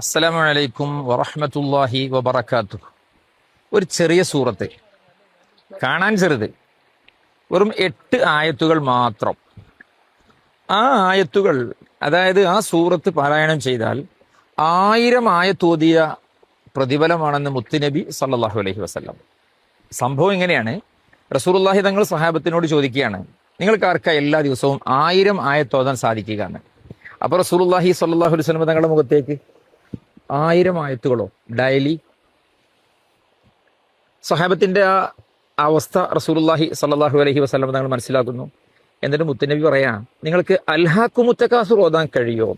അസ്സലാമു അലൈക്കും വറഹ്മത്തുള്ളാഹി വബറകാതുഹു. ഒരു ചെറിയ സൂറത്ത്, കാണാൻ ചെറുത്, വെറും 8 ആയത്തുകൾ മാത്രം. ആ ആയത്തുകൾ, അതായത് ആ സൂറത്ത് പാരായണം ചെയ്താൽ 1000 ആയത്തോതിയ പ്രതിഫലമാണെന്ന് മുത്തുനബി സല്ലല്ലാഹു അലൈഹി വസല്ലം. സംഭവം ഇങ്ങനെയാണ്. റസൂലുള്ളാഹി തങ്ങൾ സ്വഹാബത്തിനോട് ചോദിക്കുകയാണ്, നിങ്ങൾക്ക് ആർക്കാ എല്ലാ ദിവസവും 1000 ആയത്തോതാൻ സാധിക്കുക എന്ന്. അപ്പൊ റസൂലുള്ളാഹി സ്വല്ലല്ലാഹു അലൈഹി വസല്ലം തങ്ങളുടെ മുഖത്തേക്ക് 1000 ആയത്തുകളോ ഡയലി? സ്വഹാബത്തിന്റെ ആ അവസ്ഥ റസൂലുള്ളാഹി സ്വല്ലല്ലാഹു അലൈഹി വസല്ലം തങ്ങൾ മനസ്സിലാക്കുന്നു. എന്നിട്ട് മുത്തുനബി പറയാ, നിങ്ങൾക്ക് അൽഹാഖുമുത്തകാസുർ ഓതാൻ കഴിയോ?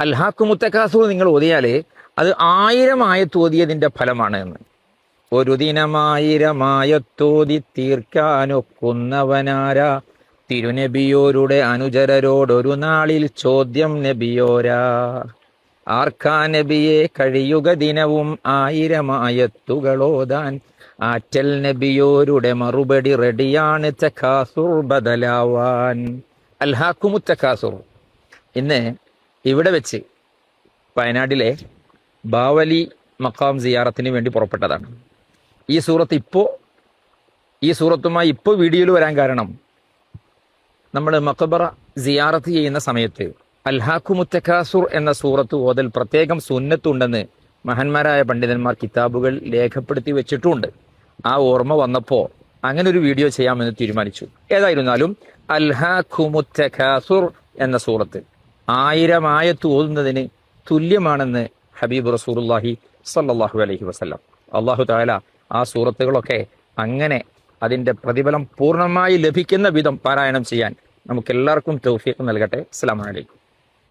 അൽഹാഖുമുത്തകാസുർ നിങ്ങൾ ഓതിയാലേ അത് 1000 ആയത്ത് ഓതിയതിന്റെ ഫലമാണ് എന്ന്. ഒരു ദിനം 1000 ആയത്തോതി തീർക്കാനൊക്കുന്നവനാരാ? തിരുനബിയോരുടെ അനുചരരോടൊരു നാളിൽ ചോദ്യം നബിയോരാ. ആർക്കാ നബിയെ കഴിയുക ദിനവും 1000 ആയത്തുകളോതാൻ? ആറ്റൽ നബിയോരുടെ മറുപടി റെഡിയാണ് തകാസുർ ബദലാവാൻ. അൽഹാഖുമു തകാസുർ. ഇന്ന് ഇവിടെ വെച്ച് വയനാട്ടിലെ ബാവലി മഖാം സിയാറത്തിന് വേണ്ടി പുറപ്പെട്ടതാണ്. ഈ സൂറത്തുമായി ഇപ്പോൾ വീഡിയോയിൽ വരാൻ കാരണം, നമ്മൾ മഖബറ സിയാറത്ത് ചെയ്യുന്ന സമയത്ത് അൽഹാഖുമു തകാസുർ എന്ന സൂറത്ത് ഓതൽ പ്രത്യേകം സുന്നത്തുണ്ടെന്ന് മഹാന്മാരായ പണ്ഡിതന്മാർ കിതാബുകൾ രേഖപ്പെടുത്തി വെച്ചിട്ടുണ്ട്. ആ ഓർമ്മ വന്നപ്പോൾ അങ്ങനെ ഒരു വീഡിയോ ചെയ്യാമെന്ന് തീരുമാനിച്ചു. ഏതായിരുന്നാലും അൽഹാഖുമു തകാസുർ എന്ന സൂറത്ത് 1000 ആയത്ത് ഓതുന്നതിന് തുല്യമാണെന്ന് ഹബീബ് റസൂലുള്ളാഹി സ്വല്ലല്ലാഹു അലൈഹി വസല്ലം. അല്ലാഹു തആല ആ സൂറത്തുകളൊക്കെ അങ്ങനെ അതിന്റെ പ്രതിഫലം പൂർണ്ണമായി ലഭിക്കുന്ന വിധം പാരായണം ചെയ്യാൻ നമുക്കെല്ലാവർക്കും തൗഫീഖ് നൽകട്ടെ. അസ്സലാമു അലൈക്കും.